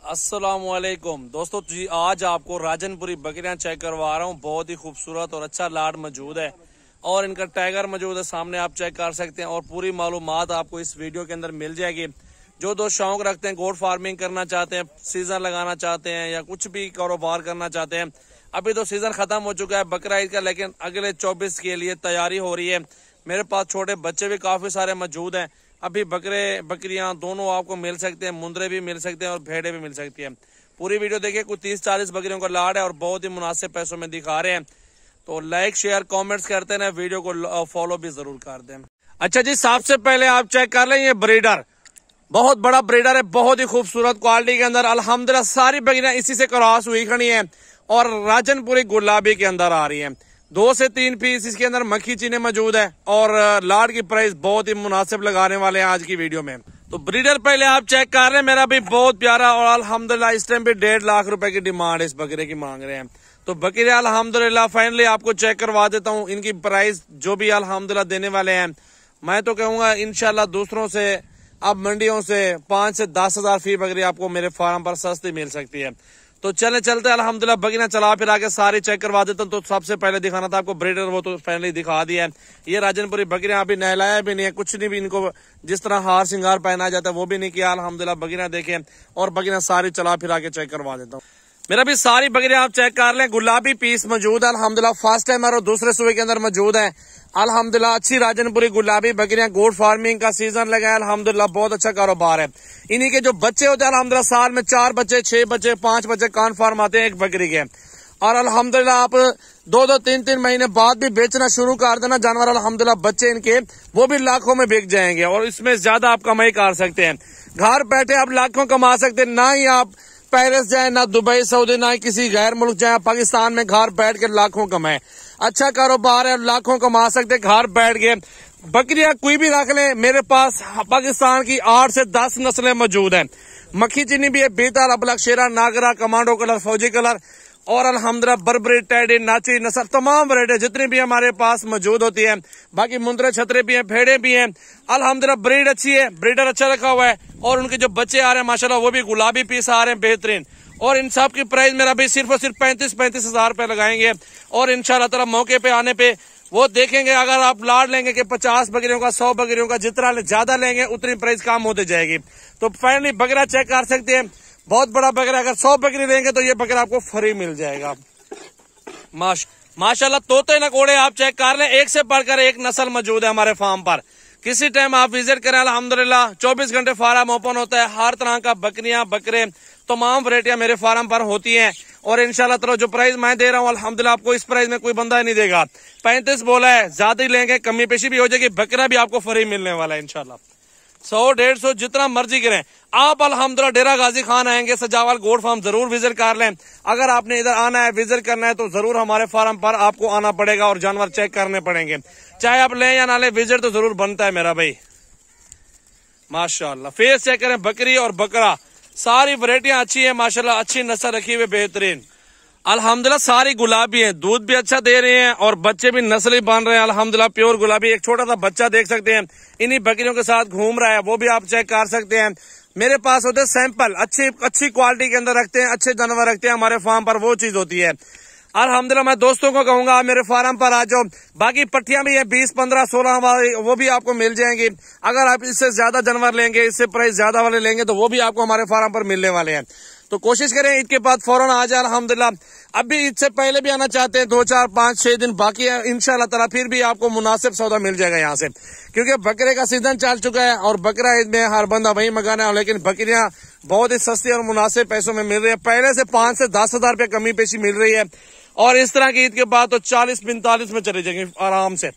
अस्सलामुअलैकुम दोस्तों जी, आज आपको राजनपुरी बकरियां चेक करवा रहा हूँ। बहुत ही खूबसूरत और अच्छा लाड मौजूद है और इनका टाइगर मौजूद है, सामने आप चेक कर सकते हैं। और पूरी मालूमात आपको इस वीडियो के अंदर मिल जाएगी। जो दोस्त शौक रखते हैं, गोट फार्मिंग करना चाहते हैं, सीजन लगाना चाहते हैं या कुछ भी कारोबार करना चाहते हैं, अभी तो सीजन खत्म हो चुका है बकरा ईद का, लेकिन अगले 24 के लिए तैयारी हो रही है। मेरे पास छोटे बच्चे भी काफी सारे मौजूद हैं। अभी बकरे बकरियां दोनों आपको मिल सकते हैं, मुंदरे भी मिल सकते हैं और भेड़े भी मिल सकती हैं। पूरी वीडियो देखिए, कुछ 30-40 बकरियों का लाड है और बहुत ही मुनासिब पैसों में दिखा रहे हैं। तो लाइक शेयर कमेंट्स करते हैं, वीडियो को फॉलो भी जरूर कर दें। अच्छा जी, सबसे पहले आप चेक कर लें, ये ब्रीडर बहुत बड़ा ब्रीडर है, बहुत ही खूबसूरत क्वालिटी के अंदर। अल्हम्दुलिल्लाह सारी बकरियां इसी से क्रॉस हुई खड़ी है और राजनपुरी गुलाबी के अंदर आ रही है। 2 से 3 पीस इसके अंदर मक्खी चीने मौजूद है और लाड की प्राइस बहुत ही मुनासिब लगाने वाले हैं आज की वीडियो में। तो ब्रीडर पहले आप चेक कर रहे हैं, मेरा भी बहुत प्यारा और अल्हम्दुलिल्लाह इस टाइम पे 1.5 लाख रुपए की डिमांड इस बकरे की मांग रहे हैं। तो बकरे अल्हम्दुलिल्लाह फाइनली आपको चेक करवा देता हूँ। इनकी प्राइस जो भी अल्हम्दुलिल्लाह देने वाले हैं, मैं तो कहूंगा इंशाल्लाह दूसरों से, अब मंडियों से 5 से 10 हजार फी बकरी आपको मेरे फार्म पर सस्ती मिल सकती है। तो चलते अल्हम्दुलिल्लाह बकरियां चला फिर आके सारी चेक करवा देता हूँ। तो सबसे पहले दिखाना था आपको ब्रीडर, वो तो फाइनली दिखा दिया है। ये राजनपुरी बकरियां अभी नहलाया भी नहीं है, कुछ नहीं भी इनको जिस तरह हार श्रृंगार पहना जाता है वो भी नहीं किया। अल्हम्दुलिल्लाह बकरियां देखें और बकरियां सारी चला फिर आके चेक करवा देता हूँ। मेरा भी सारी बकरियां आप चेक कर लें। गुलाबी पीस मौजूद है अल्हम्दुलिल्लाह, फर्स्ट टाइम और दूसरे सुबह के अंदर मौजूद है अल्हम्दुलिल्लाह। अच्छी राजनपुरी गुलाबी बकरियां, गोट फार्मिंग का सीजन लगा है अल्हम्दुलिल्लाह, बहुत अच्छा कारोबार है। इन्हीं के जो बच्चे होते हैं अल्हम्दुलिल्लाह, साल में 4 बच्चे, 6 बच्चे, 5 बच्चे कन्फर्म आते हैं एक बकरी के। और अल्हम्दुलिल्लाह आप 2-2, 3-3 महीने बाद भी बेचना शुरू कर देना जानवर, अल्हम्दुलिल्लाह बच्चे इनके वो भी लाखों में बिक जाएंगे और इसमें ज्यादा आप कमाई कर सकते हैं। घर बैठे आप लाखों कमा सकते हैं। ना ही आप पेरिस जाए, ना दुबई सऊदी, ना किसी गैर मुल्क जाए, पाकिस्तान में घर बैठ के लाखों कमाए। अच्छा कारोबार है, लाखों कमा सकते घर बैठ के। बकरियां कोई भी रख ले, मेरे पास पाकिस्तान की 8 से 10 नस्लें मौजूद हैं। मक्खी चीनी भी है, बेताल, अबलख, शेरा, नागरा, कमांडो कलर, फौजी कलर और अल्हम्दुलिल्लाह बरबरी, टैडी, नाची नस्ल तमाम वैरायटी जितनी भी हमारे पास मौजूद होती है। बाकी मुंदरे छतरे भी हैं, भेड़े भी हैं। अल्हम्दुलिल्लाह ब्रीड अच्छी है, ब्रीडर अच्छा रखा हुआ है और उनके जो बच्चे आ रहे हैं माशाल्लाह वो भी गुलाबी पीस आ रहे हैं बेहतरीन। और इन सब की प्राइस मेरा भी सिर्फ और सिर्फ 35 हजार रुपए लगाएंगे और इंशाल्लाह ताला मौके पे आने पे वो देखेंगे। अगर आप लाड लेंगे कि 50 बकरियों का, 100 बकरियों का, जितना ज्यादा लेंगे उतनी प्राइस कम होती जाएगी। तो फाइनली बकरा चेक कर सकते हैं, बहुत बड़ा बकरा। अगर 100 बकरी लेंगे तो ये बकरा आपको फ्री मिल जाएगा। माशाल्लाह तोते नकोड़े आप चेक कर लें, एक से बढ़कर एक नस्ल मौजूद है हमारे फार्म पर। किसी टाइम आप विजिट करें, अल्हम्दुलिल्लाह 24 घंटे फार्म ओपन होता है। हर तरह का बकरियां, बकरे, तमाम वैरायटियां मेरे फार्म पर होती हैं और इंशाल्लाह ताला जो प्राइस मैं दे रहा हूँ अल्हम्दुलिल्लाह आपको इस प्राइस में कोई बंदा ही नहीं देगा। 35 बोला है, ज्यादा ही लेंगे कमी पेशी भी हो जाएगी, बकरा भी आपको फ्री मिलने वाला है इंशाल्लाह। 100-150 जितना मर्जी करें आप। अल्हम्दुलिल्लाह डेरा गाजी खान आएंगे, सजावाल गोट फार्म जरूर विजिट कर लें। अगर आपने इधर आना है, विजिट करना है तो जरूर हमारे फार्म पर आपको आना पड़ेगा और जानवर चेक करने पड़ेंगे। चाहे आप लें या ना लें, विजिट तो जरूर बनता है मेरा भाई। माशाल्लाह फेस चेक करें, बकरी और बकरा सारी वैरायटियां अच्छी है माशाल्लाह, अच्छी नस्ल रखी हुई बेहतरीन। अल्हम्दुलिल्लाह सारी गुलाबी है, दूध भी अच्छा दे रहे हैं और बच्चे भी नस्ली बन रहे हैं अल्हम्दुलिल्लाह, प्योर गुलाबी। एक छोटा सा बच्चा देख सकते हैं इन्हीं बकरियों के साथ घूम रहा है, वो भी आप चेक कर सकते हैं। मेरे पास होते हैं सैंपल, अच्छी क्वालिटी के अंदर रखते हैं, अच्छे जानवर रखते हैं हमारे फार्म पर, वो चीज होती है। अल्हम्दुलिल्लाह मैं दोस्तों को कहूंगा आप मेरे फार्म पर आ जाओ। बाकी पट्टियां भी है 20, 15, 16 हमारी, वो भी आपको मिल जाएंगी। अगर आप इससे ज्यादा जानवर लेंगे, इससे प्राइस ज्यादा वाले लेंगे तो वो भी आपको हमारे फार्म पर मिलने वाले हैं। तो कोशिश करें ईद के बाद फौरन आ जाए अल्हम्दुलिल्लाह। अभी ईद से पहले भी आना चाहते हैं, 2, 4, 5, 6 दिन बाकी है इंशाल्लाह ताला, फिर भी आपको मुनासिब सौदा मिल जाएगा यहाँ से, क्योंकि बकरे का सीजन चल चुका है और बकरा ईद में हर बंदा वही मंगाना है। लेकिन बकरियां बहुत ही सस्ती और मुनासिब पैसों में मिल रही है, पहले से 5 से 10 हजार रुपये कमी पेशी मिल रही है और इस तरह की ईद के बाद तो 40-45 में चली जाएंगे आराम से।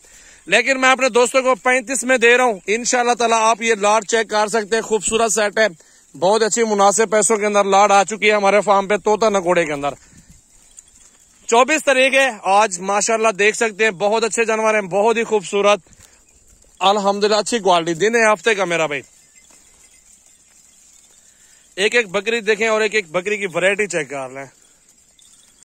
लेकिन मैं अपने दोस्तों को 35 में दे रहा हूँ इंशाल्लाह ताला। आप ये लाड चेक कर सकते हैं, खूबसूरत सेट है, बहुत अच्छी मुनासिब पैसों के अंदर लाड आ चुकी है हमारे फार्म पे तोता नकोड़े के अंदर। 24 तारीख है आज माशाल्लाह, देख सकते हैं बहुत अच्छे जानवर हैं, बहुत ही खूबसूरत अल्हम्दुलिल्लाह, अच्छी क्वालिटी। दिन है हफ्ते का मेरा भाई। एक एक बकरी देखें और एक एक बकरी की वैरायटी चेक कर लें।